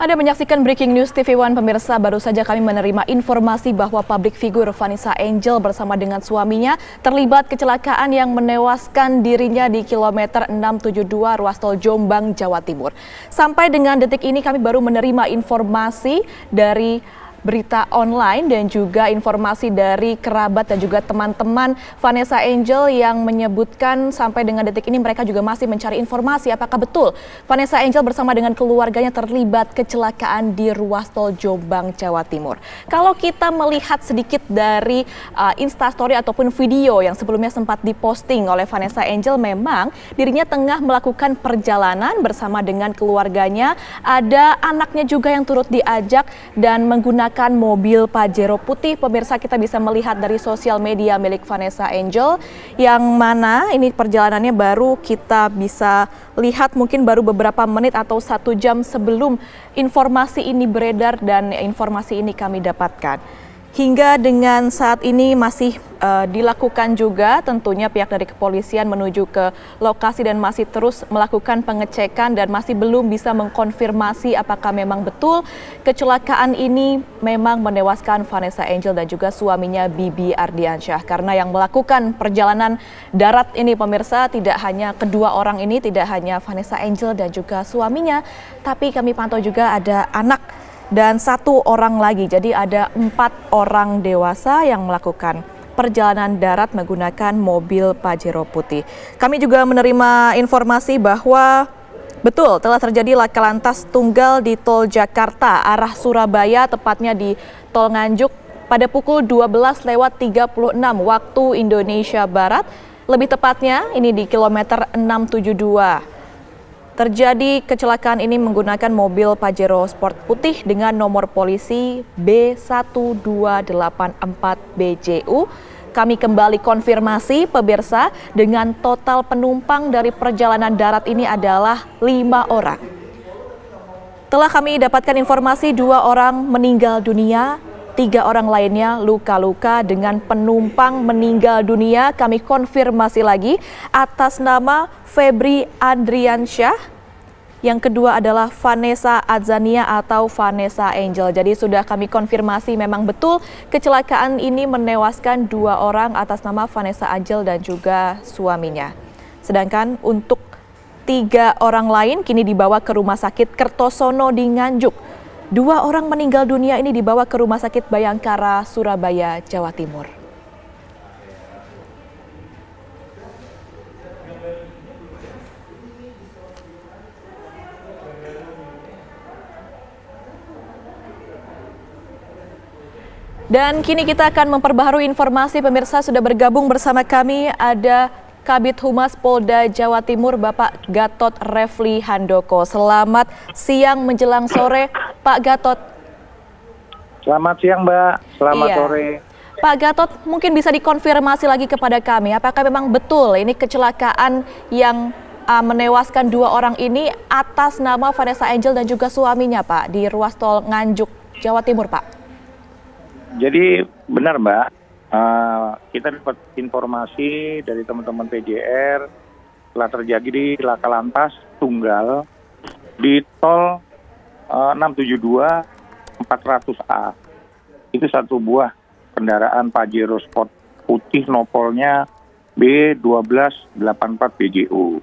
Anda menyaksikan Breaking News TV One, pemirsa. Baru saja kami menerima informasi bahwa publik figur Vanessa Angel bersama dengan suaminya terlibat kecelakaan yang menewaskan dirinya di kilometer 672 ruas tol Jombang, Jawa Timur. Sampai dengan detik ini kami baru menerima informasi dari berita online dan juga informasi dari kerabat dan juga teman-teman Vanessa Angel yang menyebutkan sampai dengan detik ini mereka juga masih mencari informasi apakah betul Vanessa Angel bersama dengan keluarganya terlibat kecelakaan di ruas tol Jombang, Jawa Timur. Kalau kita melihat sedikit dari Instastory ataupun video yang sebelumnya sempat diposting oleh Vanessa Angel, memang dirinya tengah melakukan perjalanan bersama dengan keluarganya. Ada anaknya juga yang turut diajak dan menggunakan mobil Pajero putih. Pemirsa, kita bisa melihat dari sosial media milik Vanessa Angel yang mana ini perjalanannya baru kita bisa lihat mungkin baru beberapa menit atau 1 jam sebelum informasi ini beredar dan informasi ini kami dapatkan. Hingga dengan saat ini masih dilakukan juga tentunya pihak dari kepolisian menuju ke lokasi dan masih terus melakukan pengecekan dan masih belum bisa mengkonfirmasi apakah memang betul kecelakaan ini memang menewaskan Vanessa Angel dan juga suaminya Bibi Ardiansyah. Karena yang melakukan perjalanan darat ini, pemirsa, tidak hanya kedua orang ini, tidak hanya Vanessa Angel dan juga suaminya, tapi kami pantau juga ada anak dan 1 orang lagi. Jadi ada 4 orang dewasa yang melakukan perjalanan darat menggunakan mobil Pajero putih. Kami juga menerima informasi bahwa betul telah terjadi laka lantas tunggal di tol Jakarta arah Surabaya, tepatnya di tol Nganjuk pada pukul 12:36 waktu Indonesia Barat. Lebih tepatnya ini di kilometer 672. Terjadi kecelakaan ini menggunakan mobil Pajero Sport putih dengan nomor polisi B1284BJU. Kami kembali konfirmasi, pemirsa, dengan total penumpang dari perjalanan darat ini adalah 5 orang. Telah kami dapatkan informasi 2 orang meninggal dunia, 3 orang lainnya luka-luka dengan penumpang meninggal dunia. Kami konfirmasi lagi atas nama Febri Andriansyah. Yang kedua adalah Vanessa Adzania atau Vanessa Angel. Jadi sudah kami konfirmasi memang betul kecelakaan ini menewaskan 2 orang atas nama Vanessa Angel dan juga suaminya. Sedangkan untuk 3 orang lain kini dibawa ke Rumah Sakit Kertosono di Nganjuk. 2 orang meninggal dunia ini dibawa ke Rumah Sakit Bayangkara, Surabaya, Jawa Timur. Dan kini kita akan memperbaharui informasi, pemirsa. Sudah bergabung bersama kami ada Kabid Humas Polda Jawa Timur, Bapak Gatot Refli Handoko. Selamat siang menjelang sore, Pak Gatot. Selamat siang, Mbak. Selamat sore. Pak Gatot, mungkin bisa dikonfirmasi lagi kepada kami, apakah memang betul ini kecelakaan yang menewaskan 2 orang ini atas nama Vanessa Angel dan juga suaminya, Pak, di ruas tol Nganjuk, Jawa Timur, Pak? Jadi benar, Mbak. Kita dapat informasi dari teman-teman PJR telah terjadi laka lantas tunggal di tol 672 400A. Itu 1 buah kendaraan Pajero Sport putih nopolnya B1284BJU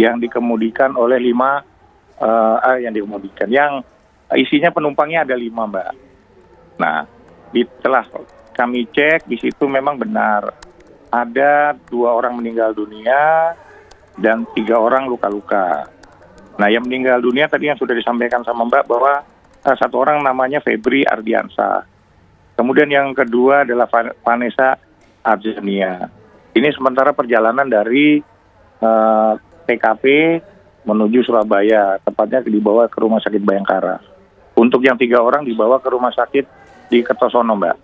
yang dikemudikan oleh 5 yang isinya penumpangnya ada 5, Mbak. Nah, setelah kami cek di situ memang benar ada 2 orang meninggal dunia dan 3 orang luka-luka. Nah, yang meninggal dunia tadi yang sudah disampaikan sama Mbak bahwa 1 orang namanya Febri Ardiansyah. Kemudian yang kedua adalah Vanessa Adzania. Ini sementara perjalanan dari TKP menuju Surabaya, tepatnya dibawa ke Rumah Sakit Bayangkara. Untuk yang 3 orang dibawa ke Rumah Sakit di Kertosono, Mbak.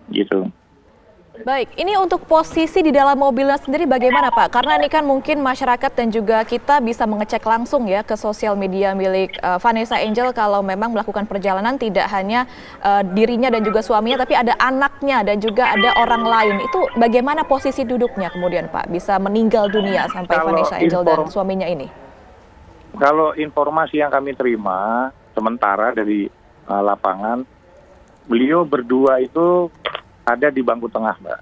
Gitu. Baik, ini untuk posisi di dalam mobilnya sendiri bagaimana, Pak? Karena ini kan mungkin masyarakat dan juga kita bisa mengecek langsung ya ke sosial media milik Vanessa Angel kalau memang melakukan perjalanan tidak hanya dirinya dan juga suaminya, tapi ada anaknya dan juga ada orang lain. Itu bagaimana posisi duduknya kemudian, Pak? Bisa meninggal dunia sampai Vanessa Angel dan suaminya ini? Kalau informasi yang kami terima sementara dari lapangan, beliau berdua itu ada di bangku tengah, Mbak.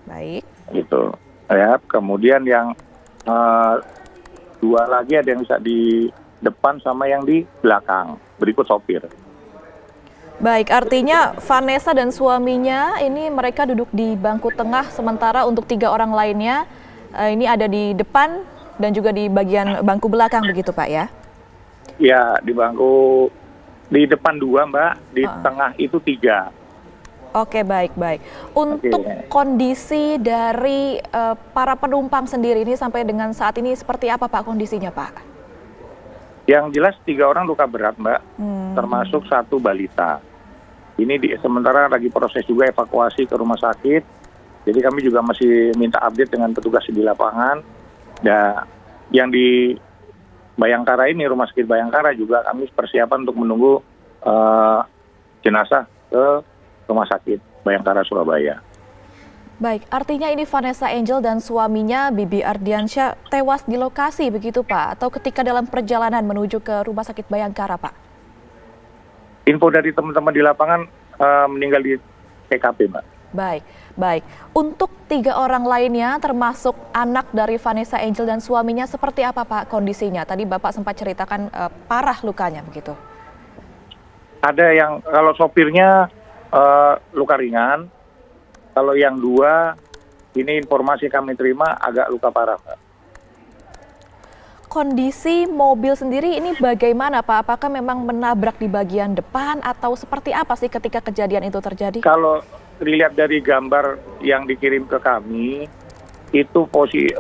Baik. Gitu. Ya, kemudian yang dua lagi ada yang bisa di depan sama yang di belakang, berikut sopir. Baik, artinya Vanessa dan suaminya ini mereka duduk di bangku tengah, sementara untuk 3 orang lainnya ini ada di depan dan juga di bagian bangku belakang begitu Pak ya? Ya, di bangku di depan 2, Mbak, di tengah itu 3. Oke, baik. Untuk kondisi dari para penumpang sendiri ini sampai dengan saat ini seperti apa Pak kondisinya Pak? Yang jelas 3 orang luka berat, Mbak, termasuk 1 balita. Ini sementara lagi proses juga evakuasi ke rumah sakit. Jadi kami juga masih minta update dengan petugas di lapangan. Dan yang di Bayangkara ini, Rumah Sakit Bayangkara juga kami persiapan untuk menunggu jenazah ke Rumah Sakit Bayangkara Surabaya. Baik, artinya ini Vanessa Angel dan suaminya Bibi Ardiansyah tewas di lokasi begitu Pak? Atau ketika dalam perjalanan menuju ke Rumah Sakit Bayangkara Pak? Info dari teman-teman di lapangan meninggal di TKP, Mbak. Baik. Untuk 3 orang lainnya termasuk anak dari Vanessa Angel dan suaminya seperti apa Pak kondisinya? Tadi Bapak sempat ceritakan parah lukanya begitu. Ada yang kalau sopirnya luka ringan, kalau yang 2 ini informasi kami terima agak luka parah, Mbak. Kondisi mobil sendiri ini bagaimana Pak? Apakah memang menabrak di bagian depan atau seperti apa sih ketika kejadian itu terjadi? Kalau dilihat dari gambar yang dikirim ke kami, itu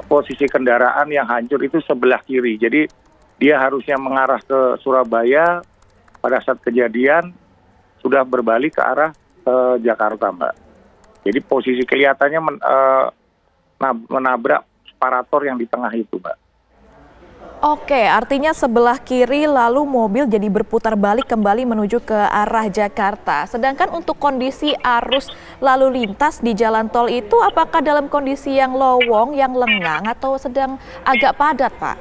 posisi kendaraan yang hancur itu sebelah kiri. Jadi dia harusnya mengarah ke Surabaya, pada saat kejadian sudah berbalik ke arah Jakarta, Mbak. Jadi posisi kelihatannya menabrak separator yang di tengah itu, Mbak. Oke, artinya sebelah kiri lalu mobil jadi berputar balik kembali menuju ke arah Jakarta. Sedangkan untuk kondisi arus lalu lintas di jalan tol itu apakah dalam kondisi yang lowong, yang lengang atau sedang agak padat, Pak?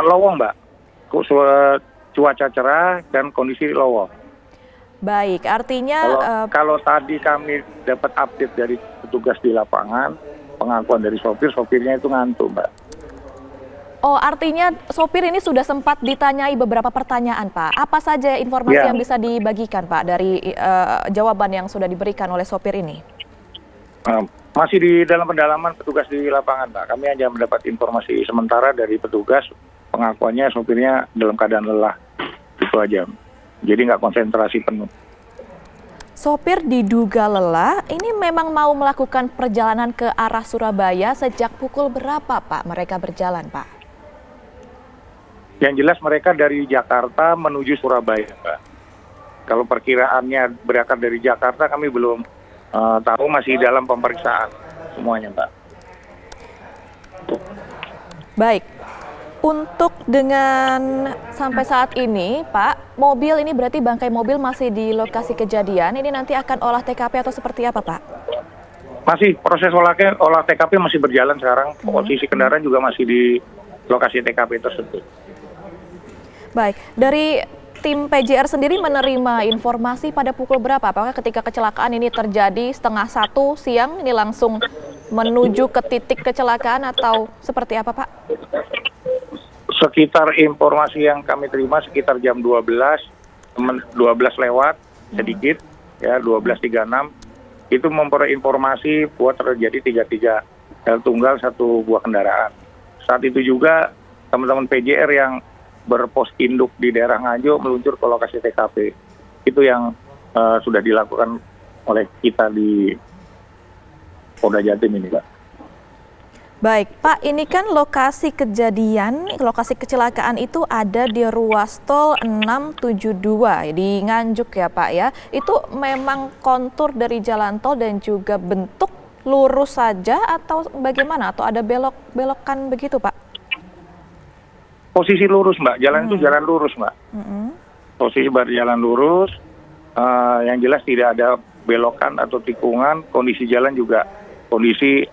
Lowong, Mbak. Cuaca cerah dan kondisi lowong. Baik, artinya kalau tadi kami dapat update dari petugas di lapangan, pengakuan dari sopirnya itu ngantuk, Mbak. Oh, artinya sopir ini sudah sempat ditanyai beberapa pertanyaan, Pak. Apa saja informasi yang bisa dibagikan, Pak, dari jawaban yang sudah diberikan oleh sopir ini? Masih di dalam pendalaman petugas di lapangan, Pak. Kami hanya mendapat informasi sementara dari petugas, pengakuannya sopirnya dalam keadaan lelah. Itu aja. Jadi nggak konsentrasi penuh. Sopir diduga lelah, ini memang mau melakukan perjalanan ke arah Surabaya sejak pukul berapa, Pak, mereka berjalan, Pak? Yang jelas mereka dari Jakarta menuju Surabaya, Pak. Kalau perkiraannya berangkat dari Jakarta kami belum tahu, masih dalam pemeriksaan semuanya, Pak. Baik, untuk dengan sampai saat ini, Pak, mobil ini berarti bangkai mobil masih di lokasi kejadian, ini nanti akan olah TKP atau seperti apa, Pak? Masih proses olah TKP masih berjalan sekarang, posisi kendaraan juga masih di lokasi TKP tersebut. Baik, dari tim PJR sendiri menerima informasi pada pukul berapa? Apakah ketika kecelakaan ini terjadi 12:30 siang ini langsung menuju ke titik kecelakaan atau seperti apa, Pak? Sekitar informasi yang kami terima sekitar jam 12 lewat sedikit, ya 12.36, itu memperoleh informasi bahwa terjadi 3 tunggal 1 buah kendaraan. Saat itu juga teman-teman PJR yang berpos induk di daerah Nganjuk meluncur ke lokasi TKP. Itu yang sudah dilakukan oleh kita di Polda Jatim ini, Pak. Baik, Pak, ini kan lokasi kejadian, lokasi kecelakaan itu ada di ruas tol 672 di Nganjuk ya, Pak ya. Itu memang kontur dari jalan tol dan juga bentuk lurus saja atau bagaimana? Atau ada belok-belokan begitu, Pak? Posisi lurus, Mbak. Jalan itu jalan lurus, Mbak. Posisi berjalan lurus, yang jelas tidak ada belokan atau tikungan. Kondisi jalan juga kondisi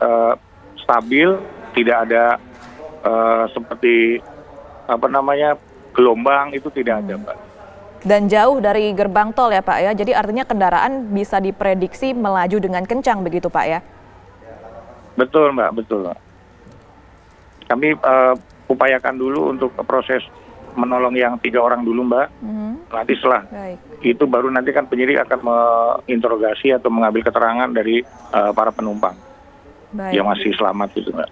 stabil, tidak ada seperti gelombang itu tidak ada, Mbak. Dan jauh dari gerbang tol ya Pak ya, jadi artinya kendaraan bisa diprediksi melaju dengan kencang begitu Pak ya? Betul, Mbak, betul. Kami upayakan dulu untuk proses menolong yang 3 orang dulu, Mbak. Nanti setelah itu baru nanti kan penyidik akan menginterogasi atau mengambil keterangan dari para penumpang yang masih selamat itu, Mbak.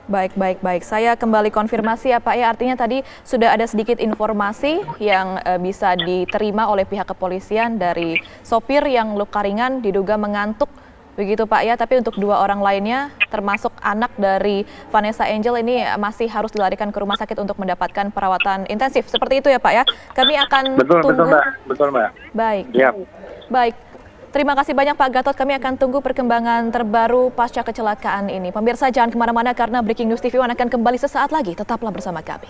Baik. Saya kembali konfirmasi ya Pak ya, artinya tadi sudah ada sedikit informasi yang bisa diterima oleh pihak kepolisian dari sopir yang luka ringan diduga mengantuk begitu Pak ya, tapi untuk 2 orang lainnya termasuk anak dari Vanessa Angel ini masih harus dilarikan ke rumah sakit untuk mendapatkan perawatan intensif. Seperti itu ya Pak ya. Kami akan tunggu. Betul Mbak. Baik. Siap. Baik. Terima kasih banyak Pak Gatot, kami akan tunggu perkembangan terbaru pasca kecelakaan ini. Pemirsa jangan kemana-mana karena Breaking News TV One akan kembali sesaat lagi, tetaplah bersama kami.